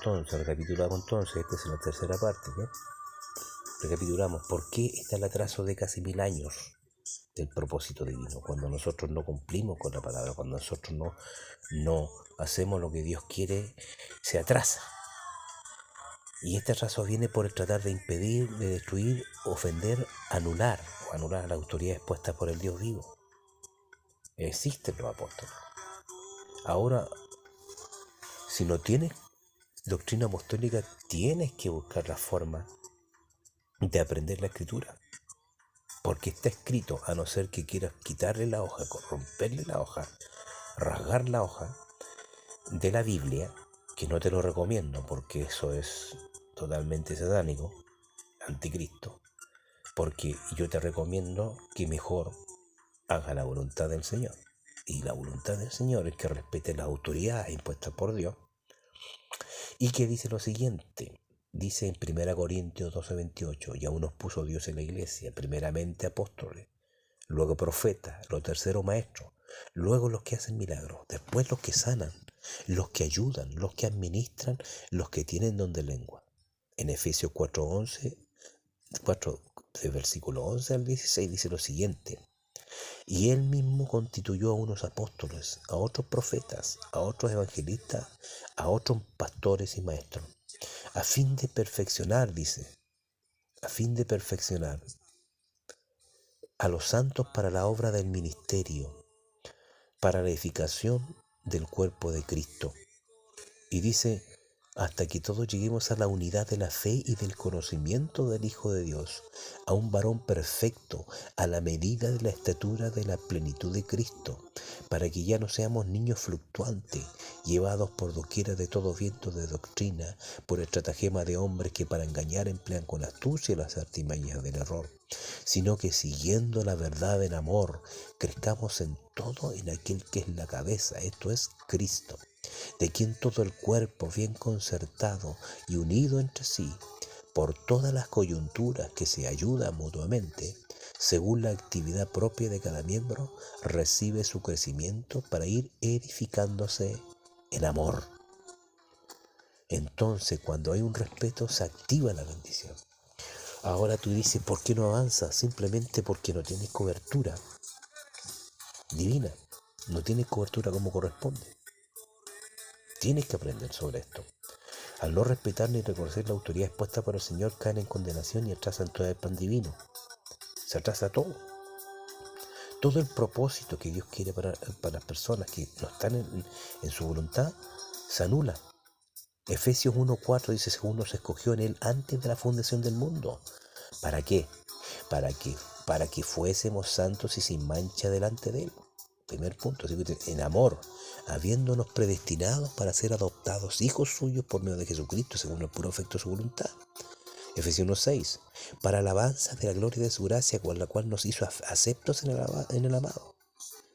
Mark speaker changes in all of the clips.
Speaker 1: entonces, esta es la tercera parte, ¿ya? Recapitulamos, ¿por qué está el atraso de casi 1000 años del propósito divino? Cuando nosotros no cumplimos con la palabra, cuando nosotros no hacemos lo que Dios quiere, se atrasa. Y este atraso viene por el tratar de impedir, de destruir, ofender, anular las autoridades puestas por el Dios vivo. Existen los apóstoles. Ahora, si no tienes doctrina apostólica, tienes que buscar la forma de aprender la escritura. Porque está escrito, a no ser que quieras quitarle la hoja, romperle la hoja, rasgar la hoja de la Biblia, que no te lo recomiendo porque eso es totalmente satánico, anticristo, porque yo te recomiendo que mejor haga la voluntad del Señor. Y la voluntad del Señor es que respete las autoridades impuestas por Dios. Y que dice lo siguiente, dice en 1 Corintios 12:28, y aún nos puso Dios en la iglesia, primeramente apóstoles, luego profetas, lo tercero maestros, luego los que hacen milagros, después los que sanan, los que ayudan, los que administran, los que tienen don de lengua. En Efesios 4:11, de versículo 11 al 16 dice lo siguiente, y él mismo constituyó a unos apóstoles, a otros profetas, a otros evangelistas, a otros pastores y maestros, a fin de perfeccionar, dice, a fin de perfeccionar a los santos para la obra del ministerio, para la edificación del cuerpo de Cristo. Y dice, hasta que todos lleguemos a la unidad de la fe y del conocimiento del Hijo de Dios, a un varón perfecto, a la medida de la estatura de la plenitud de Cristo, para que ya no seamos niños fluctuantes, llevados por doquiera de todo viento de doctrina, por estratagema de hombres que para engañar emplean con astucia las artimañas del error, sino que siguiendo la verdad en amor, crezcamos en todo en aquel que es la cabeza, esto es Cristo, de quien todo el cuerpo bien concertado y unido entre sí, por todas las coyunturas que se ayudan mutuamente, según la actividad propia de cada miembro, recibe su crecimiento para ir edificándose en amor. Entonces, cuando hay un respeto, se activa la bendición. Ahora tú dices, ¿por qué no avanzas? Simplemente porque no tienes cobertura divina, no tienes cobertura como corresponde. Tienes que aprender sobre esto. Al no respetar ni reconocer la autoridad expuesta por el Señor, caen en condenación y atrasan todo el plan divino. Se atrasa todo. Todo el propósito que Dios quiere para las personas que no están en su voluntad, se anula. Efesios 1:4 dice, según nos escogió en Él antes de la fundación del mundo. ¿Para qué? Para que fuésemos santos y sin mancha delante de Él. Primer punto, en amor, habiéndonos predestinados para ser adoptados hijos suyos por medio de Jesucristo, según el puro afecto de su voluntad. Efesios 1:6, para alabanza de la gloria de su gracia, con la cual nos hizo aceptos en el amado.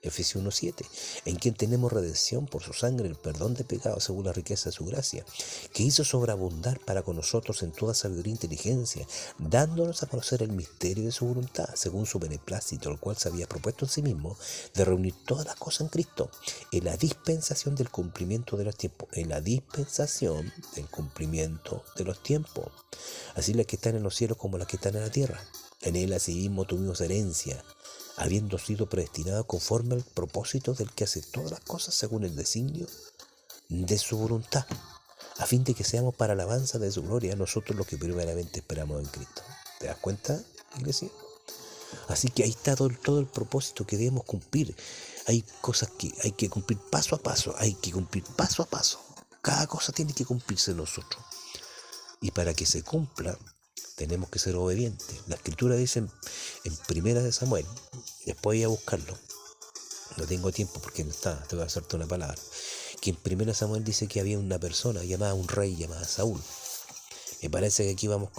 Speaker 1: Efesios 1:7, en quien tenemos redención por su sangre, el perdón de pecados según la riqueza de su gracia, que hizo sobreabundar para con nosotros en toda sabiduría e inteligencia, dándonos a conocer el misterio de su voluntad, según su beneplácito, el cual se había propuesto en sí mismo, de reunir todas las cosas en Cristo, en la dispensación del cumplimiento de los tiempos, así las que están en los cielos como las que están en la tierra. En él asimismo tuvimos herencia, habiendo sido predestinado conforme al propósito del que hace todas las cosas según el designio de su voluntad, a fin de que seamos para alabanza de su gloria nosotros los que primeramente esperamos en Cristo. ¿Te das cuenta, iglesia? Así que ahí está todo el propósito que debemos cumplir. Hay cosas que hay que cumplir paso a paso, Cada cosa tiene que cumplirse nosotros. Y para que se cumpla, tenemos que ser obedientes. La escritura dice en 1 de Samuel, después voy a buscarlo, no tengo tiempo porque no está, te voy a hacerte una palabra, que en 1 Samuel dice que había una persona llamada, un rey llamado Saúl. Me parece que aquí vamos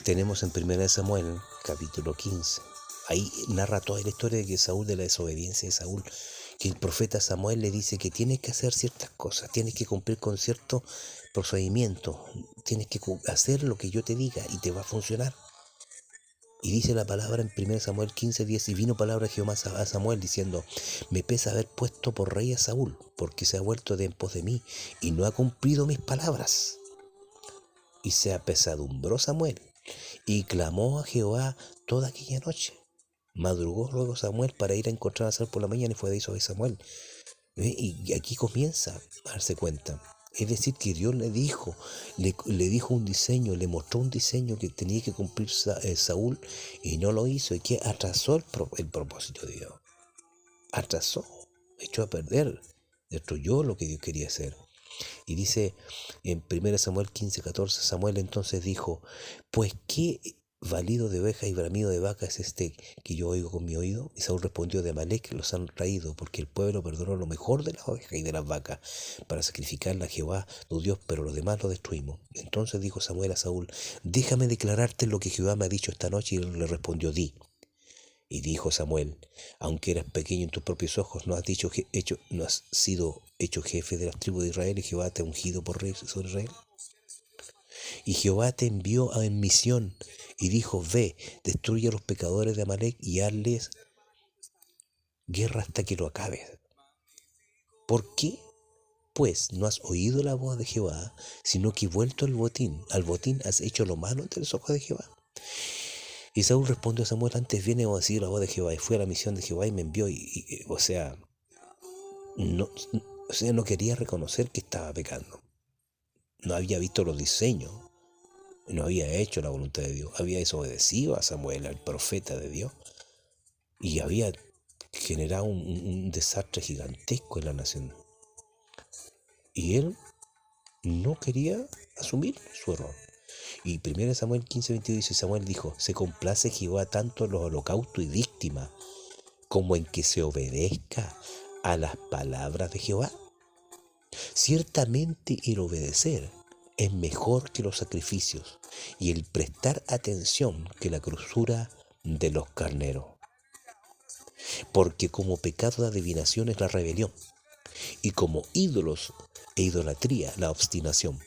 Speaker 1: tenemos en 1 Samuel, capítulo 15, ahí narra toda la historia de que Saúl, de la desobediencia de Saúl, que el profeta Samuel le dice que tienes que hacer ciertas cosas, tienes que cumplir con ciertos procedimientos, tienes que hacer lo que yo te diga y te va a funcionar. Y dice la palabra en 1 Samuel 15:10, y vino palabra de Jehová a Samuel diciendo, me pesa haber puesto por rey a Saúl, porque se ha vuelto de en pos de mí, y no ha cumplido mis palabras. Y se apesadumbró Samuel, y clamó a Jehová toda aquella noche. Madrugó luego Samuel para ir a encontrar a Saúl por la mañana, y fue de eso Samuel. Y aquí comienza a darse cuenta. Es decir, que Dios le dijo un diseño, le mostró un diseño que tenía que cumplir Saúl, y no lo hizo, y que atrasó el propósito de Dios. Atrasó, echó a perder, destruyó lo que Dios quería hacer. Y dice en 1 Samuel 15:14, Samuel entonces dijo, pues qué balido de oveja y bramido de vaca es este que yo oigo con mi oído. Y Saúl respondió, de Amalec los han traído, porque el pueblo perdonó lo mejor de las ovejas y de las vacas para sacrificarla a Jehová tu Dios, pero los demás lo destruimos. Entonces dijo Samuel a Saúl, déjame declararte lo que Jehová me ha dicho esta noche. Y él le respondió, di. Y dijo Samuel, aunque eras pequeño en tus propios ojos, no has sido hecho jefe de las tribus de Israel, y Jehová te ha ungido por rey sobre Israel. Y Jehová te envió en misión y dijo, ve, destruye a los pecadores de Amalec y hazles guerra hasta que lo acabes. ¿Por qué, pues, no has oído la voz de Jehová, sino que vuelto al botín has hecho lo malo ante los ojos de Jehová? Y Saúl respondió a Samuel, antes viene a decir la voz de Jehová, y fue a la misión de Jehová y me envió, no quería reconocer que estaba pecando. No había visto los diseños, no había hecho la voluntad de Dios, había desobedecido a Samuel, al profeta de Dios, y había generado un desastre gigantesco en la nación. Y él no quería asumir su error. Y 1 Samuel 15:22 dice, Samuel dijo, se complace Jehová tanto en los holocaustos y víctimas como en que se obedezca a las palabras de Jehová. Ciertamente el obedecer es mejor que los sacrificios, y el prestar atención que la grosura de los carneros. Porque como pecado de adivinación es la rebelión, y como ídolos e idolatría la obstinación.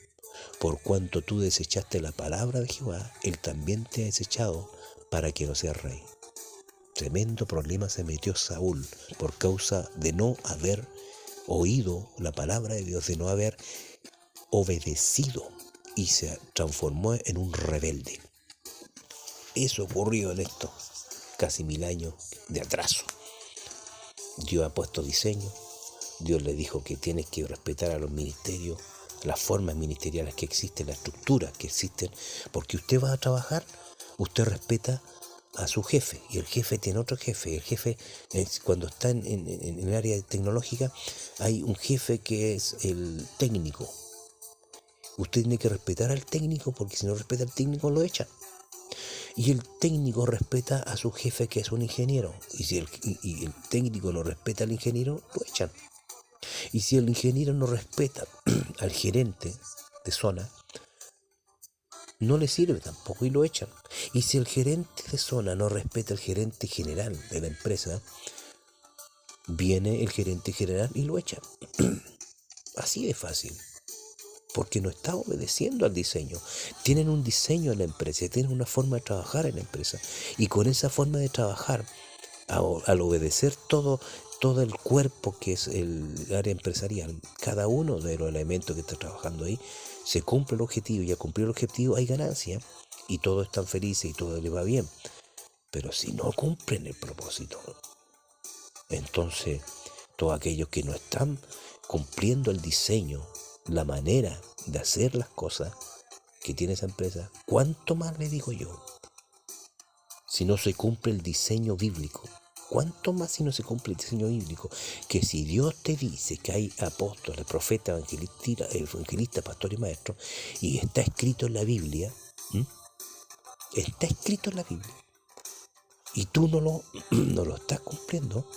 Speaker 1: Por cuanto tú desechaste la palabra de Jehová, él también te ha desechado para que no seas rey. Tremendo problema se metió Saúl por causa de no haber oído la palabra de Dios, de no haber obedecido, y se transformó en un rebelde. Eso ocurrió en esto, casi 1000 años de atraso. Dios ha puesto diseño, Dios le dijo que tienes que respetar a los ministerios, las formas ministeriales que existen, las estructuras que existen, porque usted va a trabajar, usted respeta a su jefe, y el jefe tiene otro jefe. El jefe, cuando está en el área tecnológica, hay un jefe que es el técnico. Usted tiene que respetar al técnico, porque si no respeta al técnico lo echan. Y el técnico respeta a su jefe, que es un ingeniero. Y si el técnico no respeta al ingeniero, lo echan. Y si el ingeniero no respeta al gerente de zona, no le sirve tampoco y lo echan. Y si el gerente de zona no respeta al gerente general de la empresa, viene el gerente general y lo echa. Así de fácil. Porque no está obedeciendo al diseño. Tienen un diseño en la empresa, tienen una forma de trabajar en la empresa. Y con esa forma de trabajar, al obedecer todo el cuerpo que es el área empresarial, cada uno de los elementos que está trabajando ahí, se cumple el objetivo, y al cumplir el objetivo hay ganancia, y todos están felices y todo les va bien. Pero si no cumplen el propósito, entonces todos aquellos que no están cumpliendo el diseño, la manera de hacer las cosas que tiene esa empresa, ¿cuánto más le digo yo? Si no se cumple el diseño bíblico, ¿cuánto más si no se cumple el diseño bíblico? Que si Dios te dice que hay apóstoles, profetas, evangelistas, pastores y maestros, y está escrito en la Biblia, está escrito en la Biblia, y tú no lo estás cumpliendo,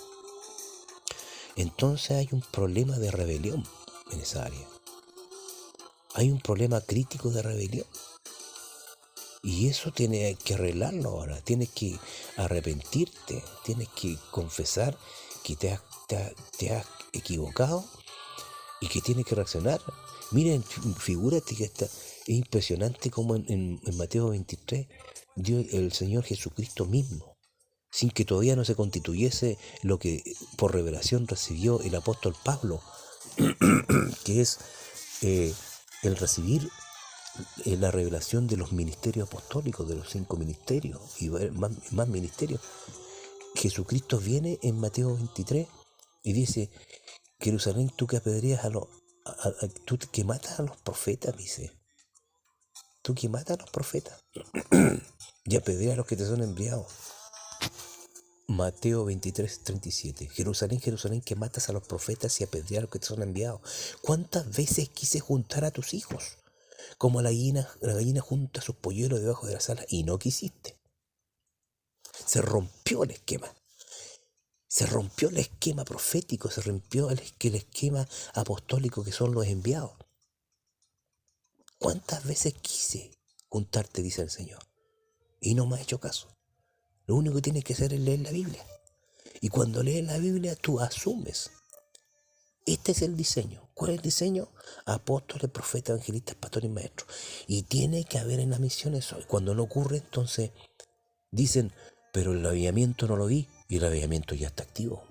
Speaker 1: entonces hay un problema de rebelión en esa área. Hay un problema crítico de rebelión. Y eso tienes que arreglarlo ahora. Tienes que arrepentirte. Tienes que confesar que te has equivocado y que tienes que reaccionar. Miren, figúrate que es impresionante como en Mateo 23 Dios, el Señor Jesucristo mismo, sin que todavía no se constituyese lo que por revelación recibió el apóstol Pablo, que es el recibir la revelación de los ministerios apostólicos, de los 5 ministerios y más ministerios. Jesucristo viene en Mateo 23 y dice: Jerusalén, tú que apedreas tú que matas a los profetas, dice, tú que matas a los profetas y apedreas a los que te son enviados. Mateo 23, 37. Jerusalén, Jerusalén, que matas a los profetas y apedreas a los que te son enviados. ¿Cuántas veces quise juntar a tus hijos, como la gallina junta sus polluelos debajo de la sala, y no quisiste? Se rompió el esquema. Se rompió el esquema profético, se rompió el esquema apostólico que son los enviados. ¿Cuántas veces quise juntarte, dice el Señor, y no me has hecho caso? Lo único que tienes que hacer es leer la Biblia. Y cuando lees la Biblia, tú asumes. Este es el diseño. ¿Cuál es el diseño? Apóstoles, profetas, evangelistas, pastores y maestros. Y tiene que haber en las misiones eso. Y cuando no ocurre, entonces dicen: pero el avivamiento no lo vi. Y el avivamiento ya está activo.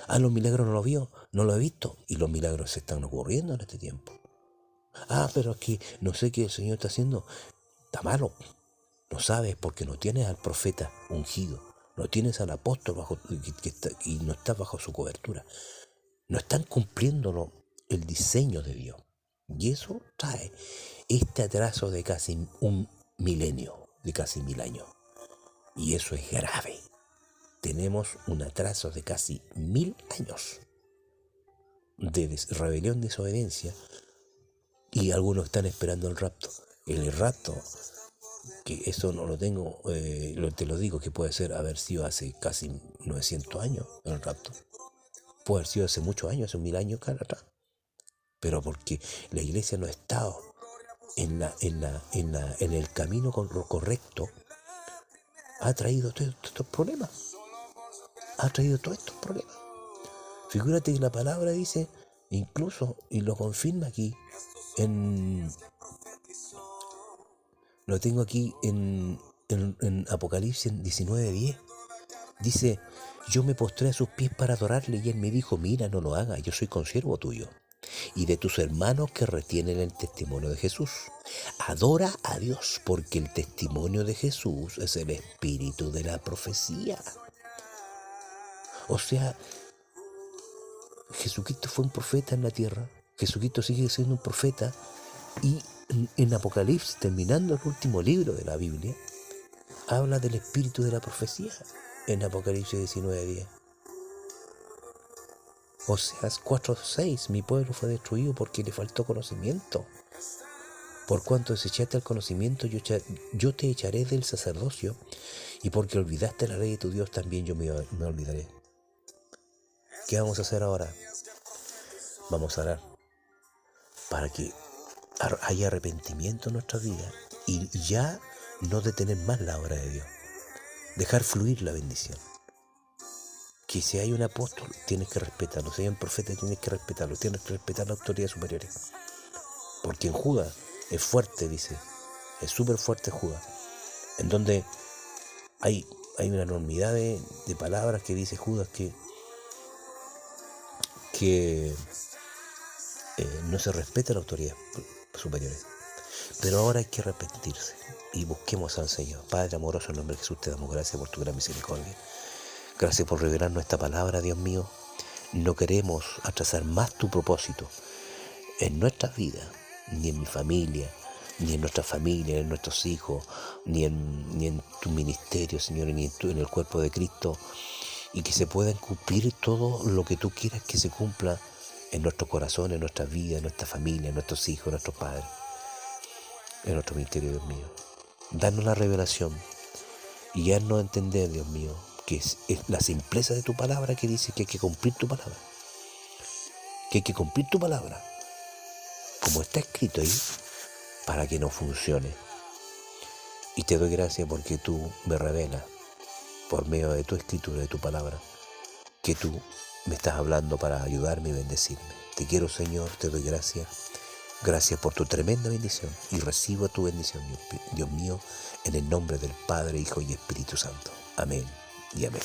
Speaker 1: Los milagros no lo vio, no lo he visto. Y los milagros se están ocurriendo en este tiempo. Pero es que no sé qué el Señor está haciendo. Está malo. No sabes porque no tienes al profeta ungido. No tienes al apóstol y no estás bajo su cobertura. No están cumpliendo el diseño de Dios. Y eso trae este atraso de casi un milenio, de casi 1000 años. Y eso es grave. Tenemos un atraso de casi 1000 años de rebelión, desobediencia, y algunos están esperando el rapto. El rapto, que eso no lo tengo, te lo digo, que puede haber sido hace casi 900 años el rapto. Puede haber sido hace muchos años, hace 1000 años cada atrás. Pero porque la iglesia no ha estado en el camino correcto, ha traído todos estos problemas. Figúrate que la palabra dice, incluso, y lo confirma aquí, lo tengo aquí en Apocalipsis 19:10. Dice: yo me postré a sus pies para adorarle, y él me dijo: mira, no lo hagas, yo soy consiervo tuyo y de tus hermanos que retienen el testimonio de Jesús. Adora a Dios, porque el testimonio de Jesús es el espíritu de la profecía. O sea, Jesucristo fue un profeta en la tierra, Jesucristo sigue siendo un profeta, y en Apocalipsis, terminando el último libro de la Biblia, habla del espíritu de la profecía en Apocalipsis 19:10. Oseas 4:6, mi pueblo fue destruido porque le faltó conocimiento. Por cuanto desechaste el conocimiento, yo te echaré del sacerdocio, y porque olvidaste la ley de tu Dios, también yo me olvidaré. ¿Qué vamos a hacer ahora? Vamos a orar para que haya arrepentimiento en nuestra vida y ya no detener más la obra de Dios. Dejar fluir la bendición. Que si hay un apóstol, tienes que respetarlo. Si hay un profeta, tienes que respetarlo. Tienes que respetar las autoridades superiores. Porque en Judas es fuerte, dice. Es súper fuerte Judas. En donde hay una enormidad de palabras que dice Judas que no se respeta las autoridades superiores. Pero ahora hay que arrepentirse y busquemos al Señor. Padre amoroso, en nombre de Jesús, te damos gracias por tu gran misericordia. Gracias por revelarnos esta palabra, Dios mío. No queremos atrasar más tu propósito en nuestra vida, ni en mi familia, ni en nuestra familia, ni en nuestros hijos, ni en tu ministerio, Señor, ni en el cuerpo de Cristo, y que se puedan cumplir todo lo que tú quieras que se cumpla en nuestros corazones, en nuestra vida, en nuestra familia, en nuestros hijos, en nuestros padres, en nuestro ministerio, Dios mío. Danos la revelación y haznos entender, Dios mío, que es la simpleza de tu palabra, que dice que hay que cumplir tu palabra. Que hay que cumplir tu palabra, como está escrito ahí, para que no funcione. Y te doy gracias porque tú me revelas, por medio de tu escritura, de tu palabra, que tú me estás hablando para ayudarme y bendecirme. Te quiero, Señor, te doy gracias. Gracias por tu tremenda bendición y recibo tu bendición, Dios mío, en el nombre del Padre, Hijo y Espíritu Santo. Amén y amén.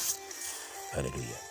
Speaker 1: Aleluya.